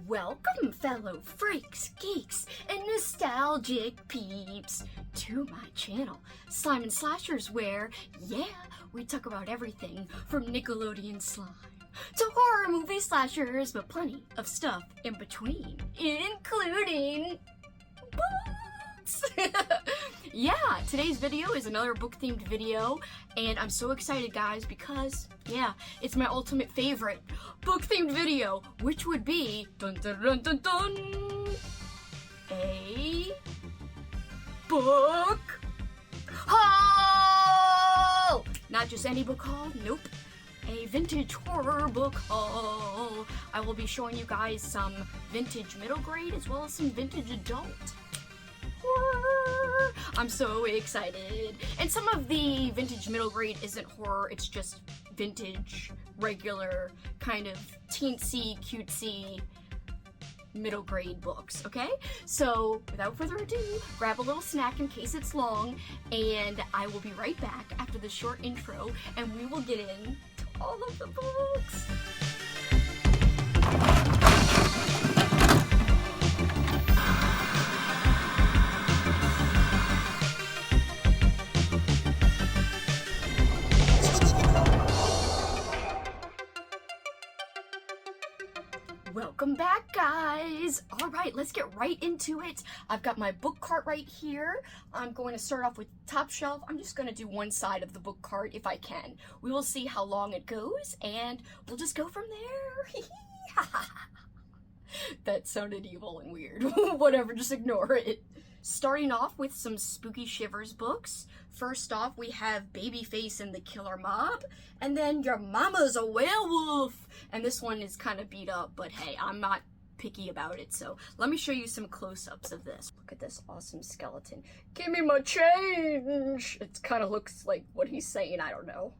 Welcome, fellow freaks, geeks, and nostalgic peeps, to my channel, Slime and Slashers, where, yeah, we talk about everything from Nickelodeon slime to horror movie slashers, but plenty of stuff in between, including books. Yeah, today's video is another book-themed video, and I'm so excited, guys, because, yeah, it's my ultimate favorite book-themed video, which would be, dun dun dun dun dun, a book haul! Not just any book haul, nope. A vintage horror book haul. I will be showing you guys some vintage middle grade as well as some vintage adult horror. I'm so excited. And some of the vintage middle grade isn't horror, it's just vintage, regular, kind of teensy, cutesy middle grade books, okay? So without further ado, grab a little snack in case it's long, and I will be right back after the short intro, and we will get in to all of the books. Welcome back, guys! Alright, let's get right into it. I've got my book cart right here. I'm going to start off with top shelf. I'm just going to do one side of the book cart if I can. We will see how long it goes, and we'll just go from there. That sounded evil and weird. Whatever, just ignore it. Starting off with some spooky Shivers books. First off, we have Babyface and the Killer Mob, and then Your Mama's a Werewolf. And this one is kind of beat up, but hey, I'm not picky about it, so let me show you some close-ups of this. Look at this awesome skeleton. Give me my change! It kind of looks like what he's saying, I don't know.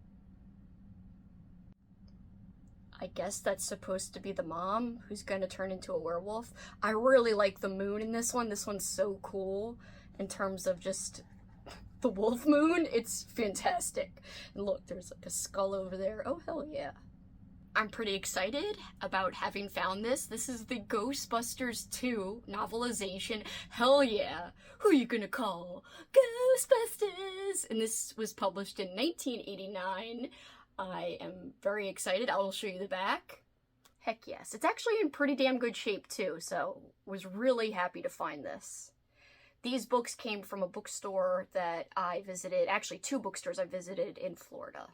I guess that's supposed to be the mom who's going to turn into a werewolf. I really like the moon in this one. This one's so cool in terms of just the wolf moon. It's fantastic. And look, there's like a skull over there. Oh, hell yeah. I'm pretty excited about having found this. This is the Ghostbusters 2 novelization. Hell yeah. Who you gonna call? Ghostbusters! And this was published in 1989. I am very excited. I will show you the back. Heck yes. It's actually in pretty damn good shape too, so was really happy to find this. These books came from a bookstore that I visited, actually 2 bookstores I visited in Florida.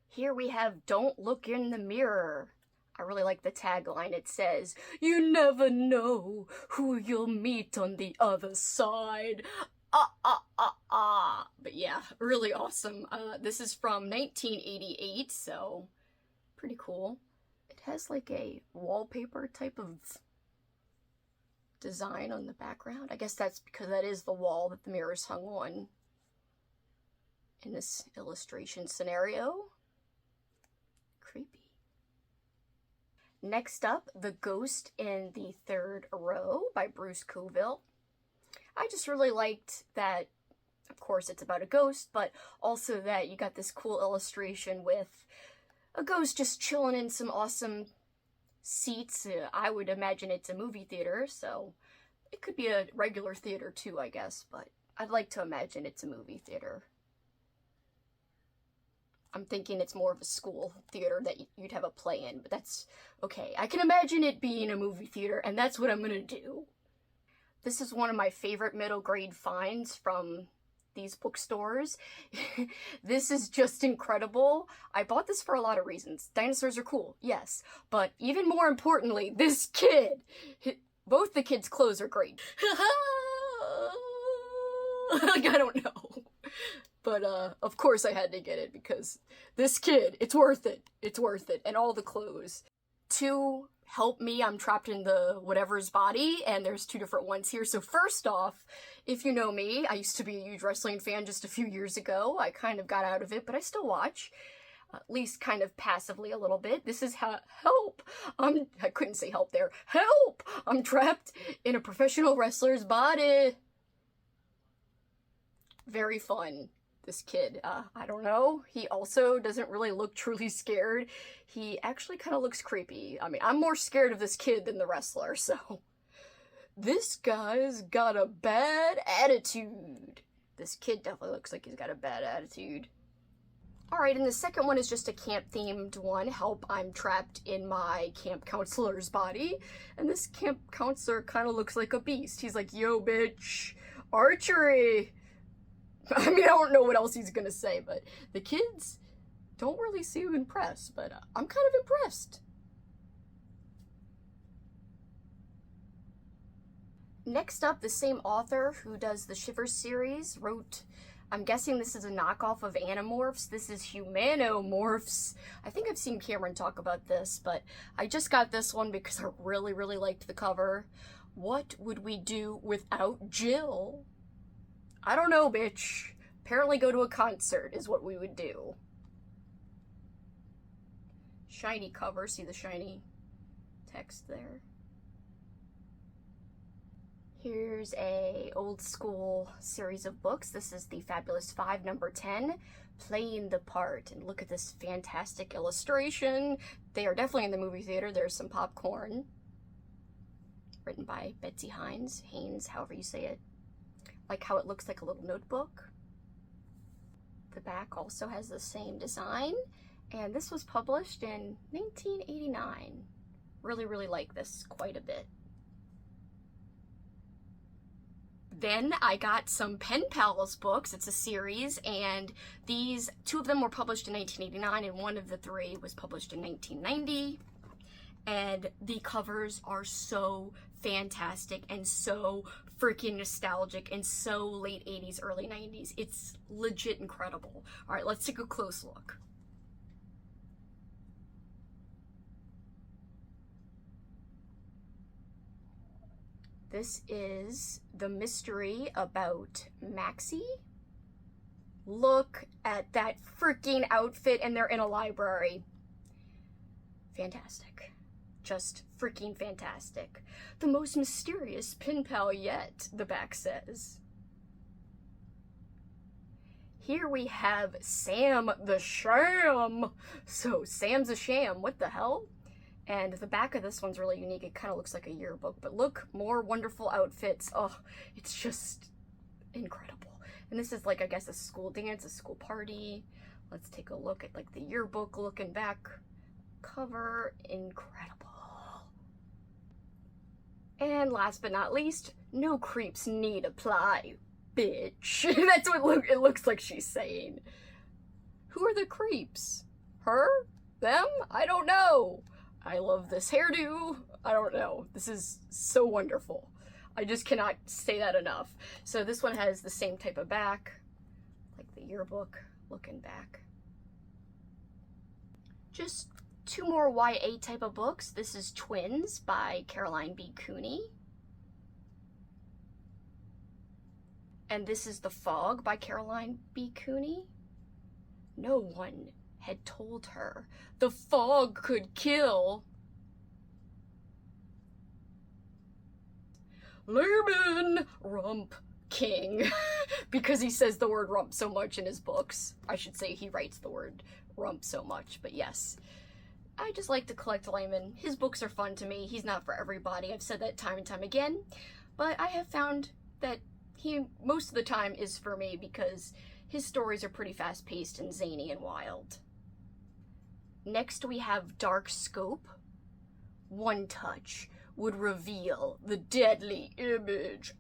Here we have Don't Look in the Mirror. I really like the tagline. It says, "You never know who you'll meet on the other side." But yeah, really awesome. This is from 1988, so pretty cool. It has like a wallpaper type of design on the background. I guess that's because that is the wall that the mirror is hung on in this illustration scenario. Creepy. Next up, The Ghost in the Third Row by Bruce Coville. I just really liked that, of course, it's about a ghost, but also that you got this cool illustration with a ghost just chilling in some awesome seats. I would imagine it's a movie theater, so it could be a regular theater too, I guess, but I'd like to imagine it's a movie theater. I'm thinking it's more of a school theater that you'd have a play in, but that's okay. I can imagine it being a movie theater, and that's what I'm gonna do. This is one of my favorite middle grade finds from these bookstores. This is just incredible. I bought this for a lot of reasons. Dinosaurs are cool, yes, but even more importantly, this kid. Both the kids' clothes are great. Like, I don't know. But, of course I had to get it because this kid, it's worth it. It's worth it. And all the clothes. To help me, I'm trapped in the whatever's body, and there's 2 different ones here. So first off, if you know me, I used to be a huge wrestling fan just a few years ago. I kind of got out of it, but I still watch. At least kind of passively a little bit. This is help! I couldn't say help there. Help! I'm trapped in a professional wrestler's body. Very fun. this kid. I don't know. He also doesn't really look truly scared. He actually kind of looks creepy. I mean, I'm more scared of this kid than the wrestler, so. This guy's got a bad attitude. This kid definitely looks like he's got a bad attitude. Alright, and the second one is just a camp-themed one. Help, I'm trapped in my camp counselor's body. And this camp counselor kind of looks like a beast. He's like, yo, bitch, archery. I mean, I don't know what else he's gonna say, but the kids don't really seem impressed, but I'm kind of impressed. Next up, the same author who does the Shivers series wrote, I'm guessing this is a knockoff of Animorphs. This is Humanomorphs. I think I've seen Cameron talk about this, but I just got this one because I really, really liked the cover. What would we do without Jill? I don't know, bitch. Apparently go to a concert is what we would do. Shiny cover. See the shiny text there? Here's a old school series of books. This is the Fabulous Five, number 10, Playing the Part. And look at this fantastic illustration. They are definitely in the movie theater. There's some popcorn. Written by Betsy Haynes, however you say it. Like how it looks like a little notebook. The back also has the same design. And this was published in 1989. Really, really like this quite a bit. Then I got some Pen Pals books. It's a series, and these, 2 of them were published in 1989, and 1 of the 3 was published in 1990. And the covers are so fantastic and so freaking nostalgic and so late 80s, early 90s. It's legit incredible. All right, let's take a close look. This is the mystery about Maxie. Look at that freaking outfit, and they're in a library. Fantastic. Just freaking fantastic. The most mysterious pen pal yet, the back says. Here we have Sam the Sham. So, Sam's a sham. What the hell? And the back of this one's really unique. It kind of looks like a yearbook. But look, more wonderful outfits. Oh, it's just incredible. And this is like, I guess, a school dance, a school party. Let's take a look at like the yearbook looking back cover. Incredible. And last but not least, no creeps need apply, bitch. That's what it looks like she's saying. Who are the creeps? Her? Them? I don't know. I love this hairdo. I don't know. This is so wonderful. I just cannot say that enough. So this one has the same type of back, like the yearbook looking back. Just 2 more YA type of books. This is Twins by Caroline B. Cooney. And this is The Fog by Caroline B. Cooney. No one had told her the fog could kill. Lerman Rump King. Because he says the word rump so much in his books. I should say he writes the word rump so much, but yes. I just like to collect Layman. His books are fun to me. He's not for everybody. I've said that time and time again. But I have found that he, most of the time, is for me because his stories are pretty fast-paced and zany and wild. Next we have Dark Scope. One touch would reveal the deadly image.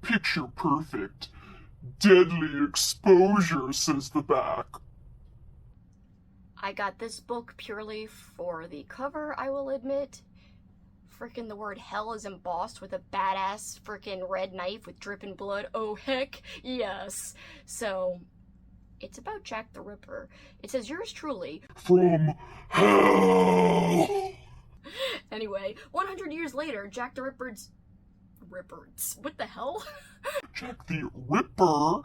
Picture perfect. Deadly exposure, says the back. I got this book purely for the cover, I will admit. Frickin' the word hell is embossed with a badass frickin' red knife with dripping blood. Oh, heck yes. So, it's about Jack the Ripper. It says, yours truly. From hell! Anyway, 100 years later, Jack the Ripper's... What the hell? Jack the Ripper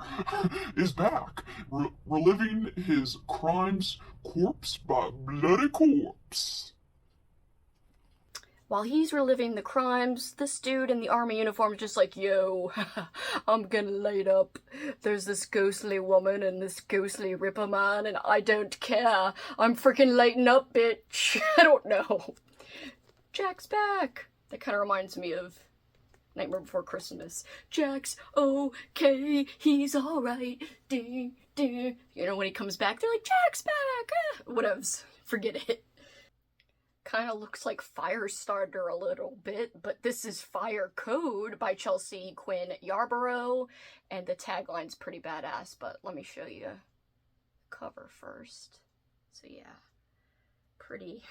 is back, reliving his crimes corpse by bloody corpse. While he's reliving the crimes, this dude in the army uniform is just like, yo, I'm gonna light up. There's this ghostly woman and this ghostly Ripper man, and I don't care. I'm freaking lighting up, bitch. I don't know. Jack's back. That kind of reminds me of Nightmare Before Christmas. Jack's okay, he's alright. Ding, ding. You know, when he comes back, they're like, Jack's back. Whatevs. Forget it. Kind of looks like Firestarter a little bit, but this is Fire Code by Chelsea Quinn Yarborough, and the tagline's pretty badass, but let me show you the cover first. So yeah, pretty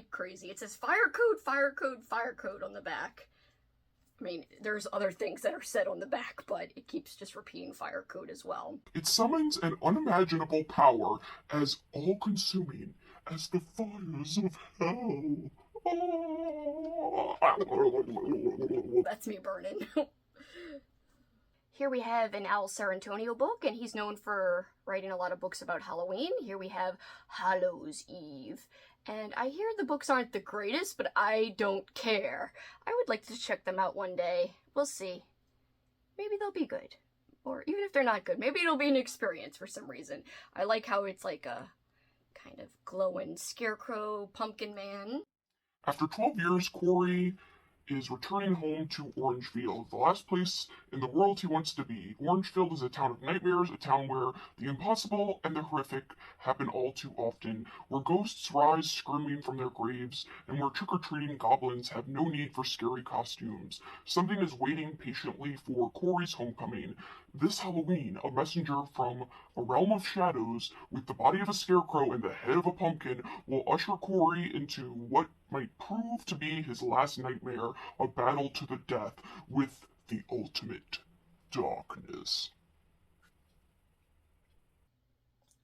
crazy. It says Fire Code, Fire Code, Fire Code on the back. I mean, there's other things that are said on the back, but it keeps just repeating Fire Code as well. It summons an unimaginable power as all-consuming as the fires of hell. That's me burning. Here we have an Al Serantonio book, and he's known for writing a lot of books about Halloween. Here we have Hallows Eve. And I hear the books aren't the greatest, but I don't care. I would like to check them out one day. We'll see. Maybe they'll be good. Or even if they're not good, maybe it'll be an experience for some reason. I like how it's like a kind of glowing scarecrow pumpkin man. After 12 years, Corey is returning home to Orangefield, the last place in the world he wants to be. Orangefield is a town of nightmares, a town where the impossible and the horrific happen all too often, where ghosts rise screaming from their graves, and where trick-or-treating goblins have no need for scary costumes. Something is waiting patiently for Corey's homecoming. This Halloween, a messenger from a realm of shadows with the body of a scarecrow and the head of a pumpkin will usher Corey into what might prove to be his last nightmare, a battle to the death with the ultimate darkness.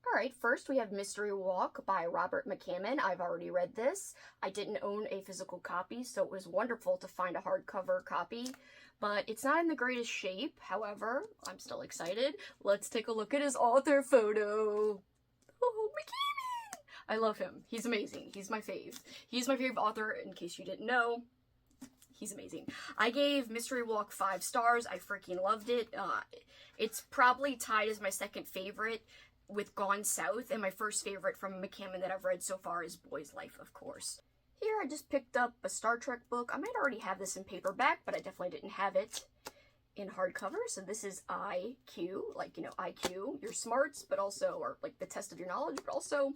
Alright, first we have Mystery Walk by Robert McCammon. I've already read this. I didn't own a physical copy, so it was wonderful to find a hardcover copy, but it's not in the greatest shape. However, I'm still excited. Let's take a look at his author photo. Oh, McCammon! I love him. He's amazing. He's my fave. He's my favorite author, in case you didn't know. He's amazing. I gave Mystery Walk 5 stars. I freaking loved it. It's probably tied as my second favorite with Gone South, and my first favorite from McCammon that I've read so far is Boy's Life, of course. Here I just picked up a Star Trek book. I might already have this in paperback, but I definitely didn't have it in hardcover. So this is IQ, like, you know, IQ, your smarts, but also, or like the test of your knowledge, but also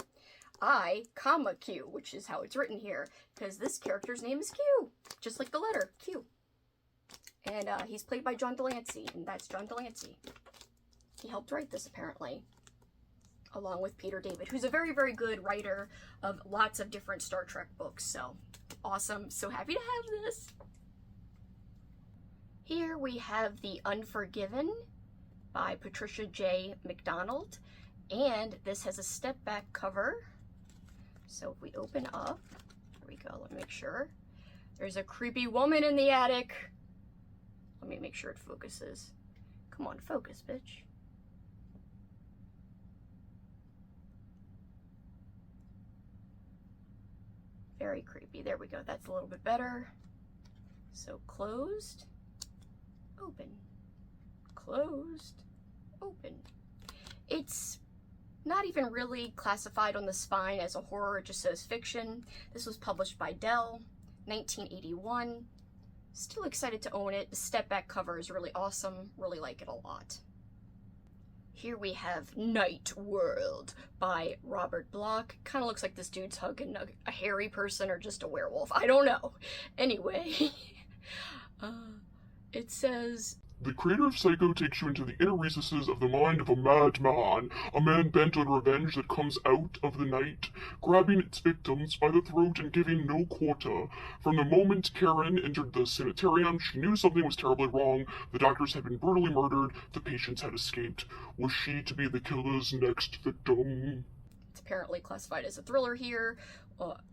I, comma, Q, which is how it's written here, because this character's name is Q, just like the letter Q. And he's played by John Delancey, and that's John Delancey. He helped write this, apparently, along with Peter David, who's a very, very good writer of lots of different Star Trek books. So awesome. So happy to have this. Here we have The Unforgiven by Patricia J. McDonald. And this has a step back cover. So if we open up, here we go, let me make sure. There's a creepy woman in the attic. Let me make sure it focuses. Come on, focus, bitch. Very creepy. There we go. That's a little bit better. So closed, open, closed, open. It's not even really classified on the spine as a horror, it just says fiction. This was published by Dell, 1981. Still excited to own it. The step back cover is really awesome. Really like it a lot. Here we have Night World by Robert Bloch. Kind of looks like this dude's hugging a hairy person or just a werewolf. I don't know. Anyway, it says, The creator of Psycho takes you into the inner recesses of the mind of a madman, a man bent on revenge that comes out of the night, grabbing its victims by the throat and giving no quarter. From the moment Karen entered the sanitarium, she knew something was terribly wrong. The doctors had been brutally murdered. The patients had escaped. Was she to be the killer's next victim? It's apparently classified as a thriller here,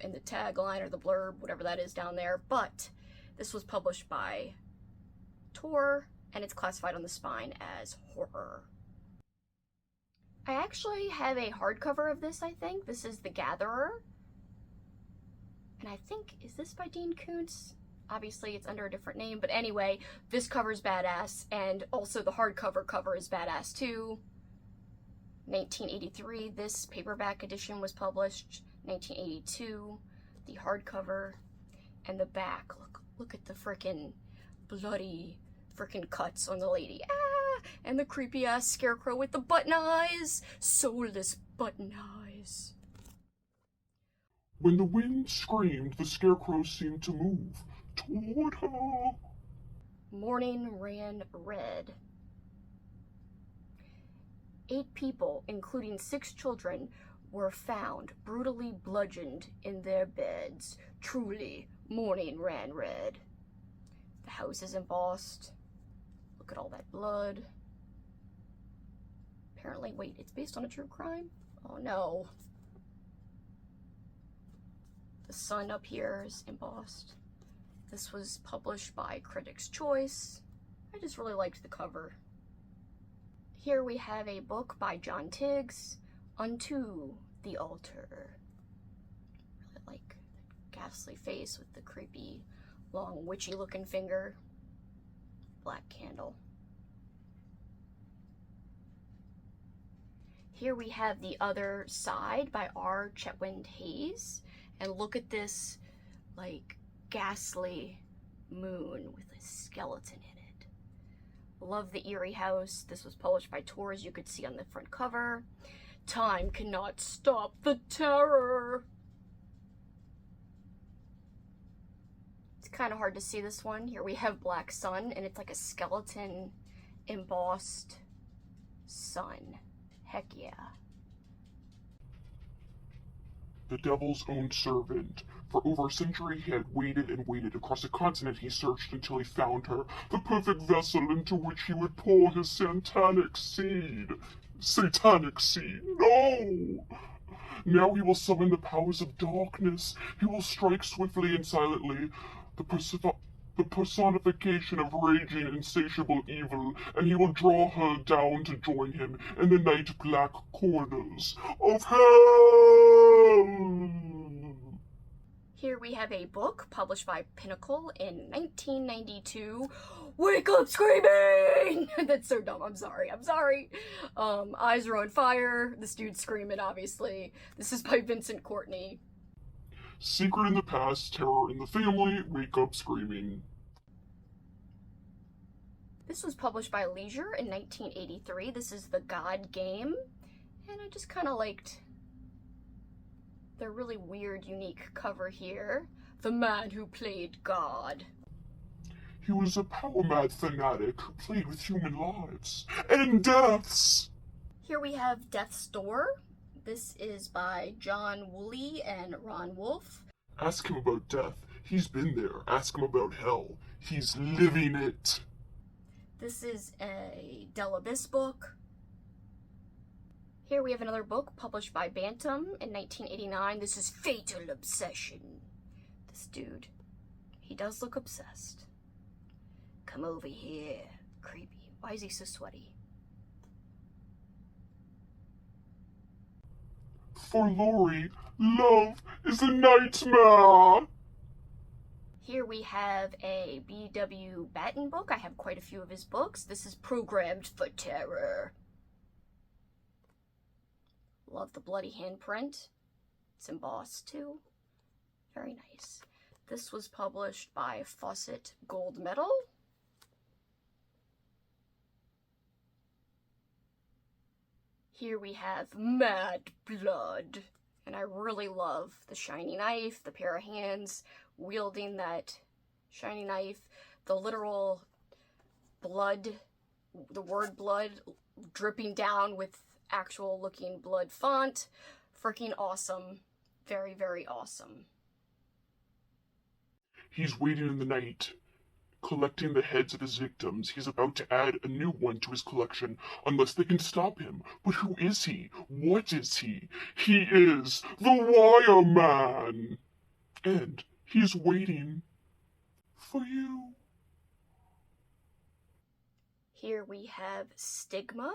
in the tagline or the blurb, whatever that is down there, but this was published by Tor, and it's classified on the spine as horror. I actually have a hardcover of this, I think. This is The Gatherer. And I think, is this by Dean Koontz? Obviously, it's under a different name, but anyway, this cover's badass, and also the hardcover cover is badass too. 1983, this paperback edition was published. 1982, the hardcover, and the back. Look at the frickin' bloody frickin' cuts on the lady. Ah! And the creepy ass scarecrow with the button eyes. Soulless button eyes. When the wind screamed, the scarecrow seemed to move toward her. Morning ran red. 8 people, including 6 children, were found brutally bludgeoned in their beds. Truly, morning ran red. The house is embossed. Look at all that blood. Apparently, wait, it's based on a true crime? Oh no. The sun up here is embossed. This was published by Critics' Choice. I just really liked the cover. Here we have a book by John Tiggs, Unto the Altar. Really like the ghastly face with the creepy, long, witchy-looking finger. Black candle. Here we have The Other Side by R. Chetwynd Hayes. And look at this, like, ghastly moon with a skeleton in it. Love the eerie house. This was published by Tor, as you could see on the front cover. Time cannot stop the terror. It's kind of hard to see this one. Here we have Black Sun, and it's like a skeleton embossed sun. Heck yeah. The devil's own servant. For over a century he had waited and waited. Across the continent he searched until he found her, the perfect vessel into which he would pour his satanic seed. Satanic seed, no! Now he will summon the powers of darkness. He will strike swiftly and silently, the personification of raging, insatiable evil, and he will draw her down to join him in the night black corridors of hell. Here we have a book published by Pinnacle in 1992. Wake up screaming! That's so dumb. I'm sorry. Eyes are on fire. This dude's screaming, obviously. This is by Vincent Courtney. Secret in the past, terror in the family, wake up screaming. This was published by Leisure in 1983. This is The God Game. And I just kind of liked their really weird, unique cover here. The man who played God. He was a power-mad fanatic who played with human lives and deaths. Here we have Death's Door. This is by John Woolley and Ron Wolf. Ask him about death. He's been there. Ask him about hell. He's living it. This is a Del Abyss book. Here we have another book published by Bantam in 1989. This is Fatal Obsession. This dude, he does look obsessed. Come over here. Creepy. Why is he so sweaty? For Lori, love is a nightmare. Here we have a B.W. Batten book. I have quite a few of his books. This is Programmed for Terror. Love the bloody handprint. It's embossed too. Very nice. This was published by Fawcett Gold Medal. Here we have Mad Blood. And I really love the shiny knife, the pair of hands wielding that shiny knife, the literal blood, the word blood dripping down with actual looking blood font. Freaking awesome. Very, very awesome. He's waiting in the night, collecting the heads of his victims. He's about to add a new one to his collection, unless they can stop him. But who is he? What is he? He is the Wire Man! And he's waiting for you. Here we have Stigma.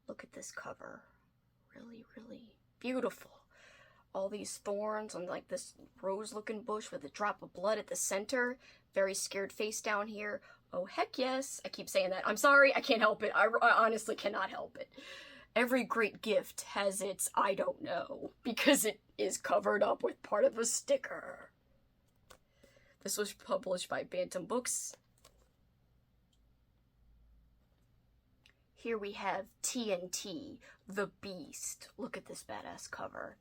Look at this cover. Really, really beautiful. all these thorns on like this rose-looking bush with a drop of blood at the center. Very scared face down here. Oh, heck yes. I keep saying that. I'm sorry, I can't help it. I honestly cannot help it. Every great gift has its I don't know, because it is covered up with part of a sticker. This was published by Bantam Books. Here we have TNT, the Beast. Look at this badass cover.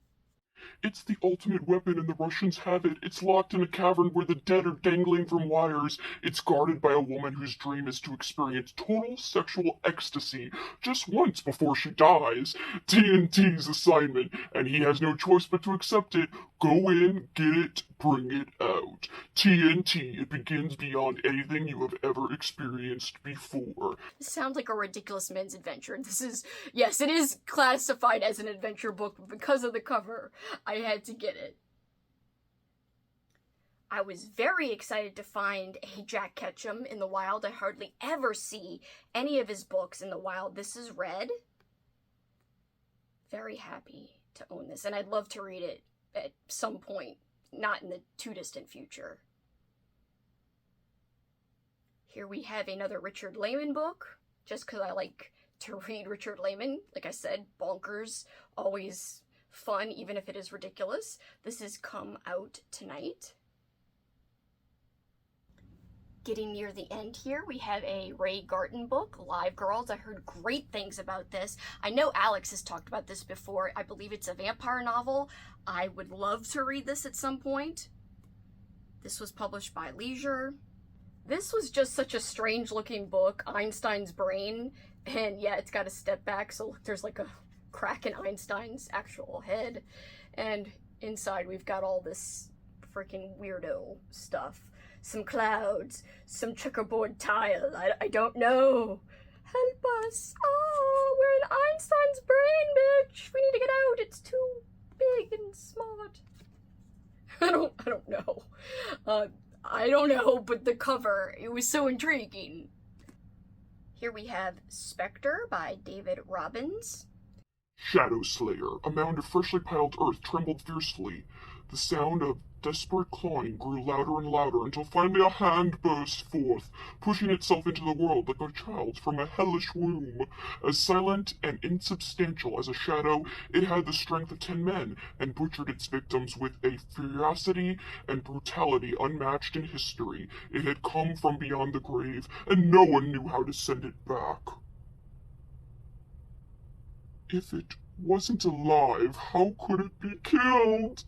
It's the ultimate weapon and the Russians have it. It's locked in a cavern where the dead are dangling from wires. It's guarded by a woman whose dream is to experience total sexual ecstasy just once before she dies. TNT's assignment, and he has no choice but to accept it. Go in, get it, bring it out. TNT, it begins beyond anything you have ever experienced before. This sounds like a ridiculous men's adventure. This is, yes, it is classified as an adventure book, but because of the cover, I had to get it. I was very excited to find a Jack Ketchum in the wild. I hardly ever see any of his books in the wild. This is Red. Very happy to own this, and I'd love to read it at some point, not in the too distant future. Here we have another Richard Lehman book, just because I like to read Richard Lehman. Like I said, bonkers, always fun, even if it is ridiculous. This is Come Out Tonight. Getting near the end here, we have a Ray Garton book, Live Girls. I heard great things about this. I know Alex has talked about this before. I believe it's a vampire novel. I would love to read this at some point. This was published by Leisure. This was just such a strange looking book, Einstein's Brain. And yeah, it's got a step back, so there's like a crack in Einstein's actual head. And inside we've got all this freaking weirdo stuff. Some clouds, some checkerboard tile, I don't know. Help us. Oh, we're in Einstein's brain, bitch. We need to get out. It's too big and smart. I don't know. I don't know, but the cover, it was so intriguing. Here we have Spectre by David Robbins. Shadow Slayer, a mound of freshly piled earth trembled fiercely. The sound of desperate clawing grew louder and louder until finally a hand burst forth, pushing itself into the world like a child from a hellish womb. As silent and insubstantial as a shadow, it had the strength of 10 men and butchered its victims with a ferocity and brutality unmatched in history. It had come from beyond the grave, and no one knew how to send it back. If it wasn't alive, how could it be killed?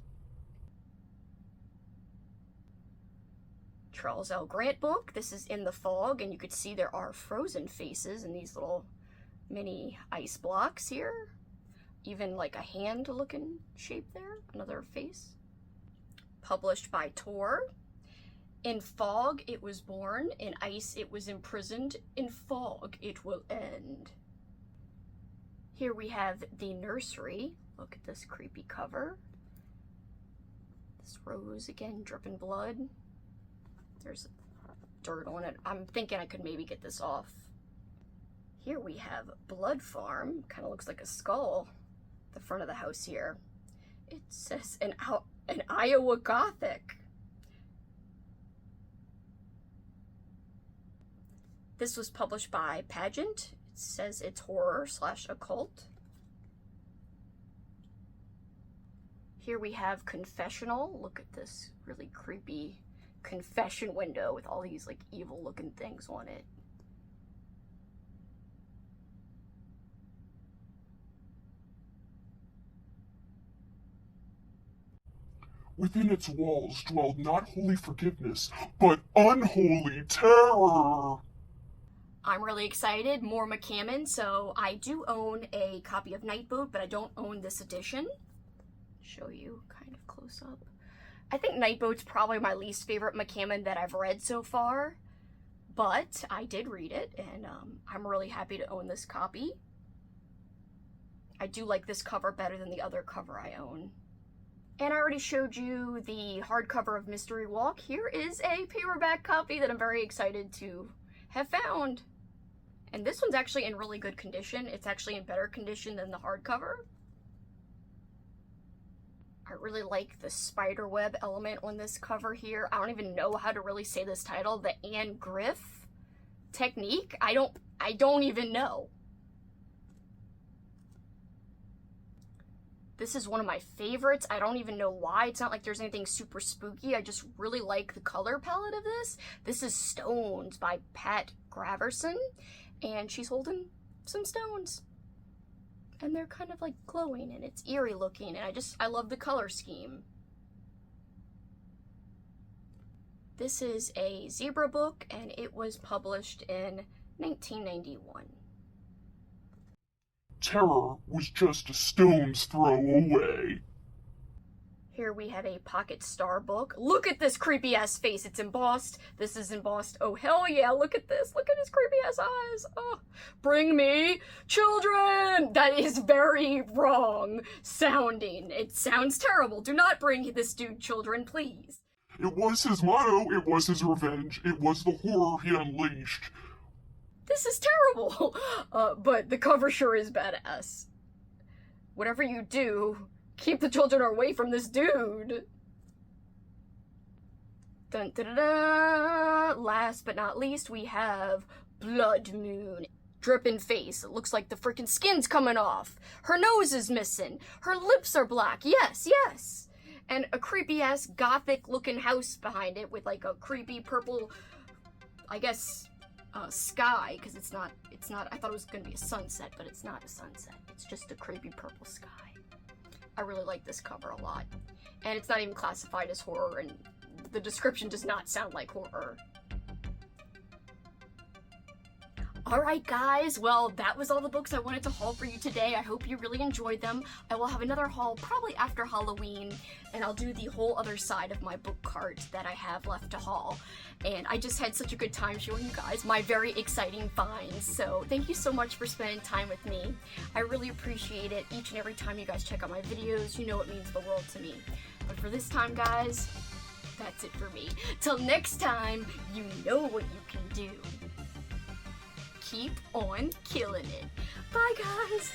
Charles L. Grant book. This is In the Fog, and you could see there are frozen faces in these little mini ice blocks here. Even like a hand-looking shape there, another face. Published by Tor. In fog it was born, in ice it was imprisoned, in fog it will end. Here we have The Nursery. Look at this creepy cover. This rose again, dripping blood. There's dirt on it. I'm thinking I could maybe get this off. Here we have Blood Farm. Kind of looks like a skull. The front of the house here. It says an Iowa Gothic. This was published by Pageant. It says it's horror/occult. Here we have Confessional. Look at this really creepy confession window with all these like evil looking things on it. Within its walls dwelled not holy forgiveness, but unholy terror. I'm really excited. More McCammon. So I do own a copy of Nightboat, but I don't own this edition. Show you kind of close up. I think Nightboat's probably my least favorite McCammon that I've read so far, but I did read it, and I'm really happy to own this copy. I do like this cover better than the other cover I own. And I already showed you the hardcover of Mystery Walk. Here is a paperback copy that I'm very excited to have found. And this one's actually in really good condition. It's actually in better condition than the hardcover. I really like the spiderweb element on this cover here. I don't even know how to really say this title. The Anne Griff technique? I don't even know. This is one of my favorites. I don't even know why. It's not like there's anything super spooky. I just really like the color palette of this. This is Stones by Pat Graverson, and she's holding some stones. And they're kind of like glowing, and it's eerie looking, and I love the color scheme. This is a zebra book, and it was published in 1991. Terror was just a stone's throw away. Here we have a pocket star book. Look at this creepy ass face. It's embossed. This is embossed. Oh, hell yeah. Look at this. Look at his creepy ass eyes. Oh, bring me children. That is very wrong sounding. It sounds terrible. Do not bring this dude children, please. It was his motto. It was his revenge. It was the horror he unleashed. This is terrible. But the cover sure is badass. Whatever you do, keep the children away from this dude. Dun, da, da, da. Last but not least, we have Blood Moon. Dripping face. It looks like the freaking skin's coming off. Her nose is missing. Her lips are black. Yes, yes. And a creepy ass gothic looking house behind it with like a creepy purple, I guess, sky, because it's not, I thought it was going to be a sunset, but it's not a sunset. It's just a creepy purple sky. I really like this cover a lot. And it's not even classified as horror, and the description does not sound like horror. Alright guys, well that was all the books I wanted to haul for you today. I hope you really enjoyed them. I will have another haul probably after Halloween, and I'll do the whole other side of my book cart that I have left to haul. And I just had such a good time showing you guys my very exciting finds, so thank you so much for spending time with me. I really appreciate it each and every time you guys check out my videos. You know it means the world to me. But for this time guys, that's it for me. Till next time, you know what you can do. Keep on killing it. Bye, guys.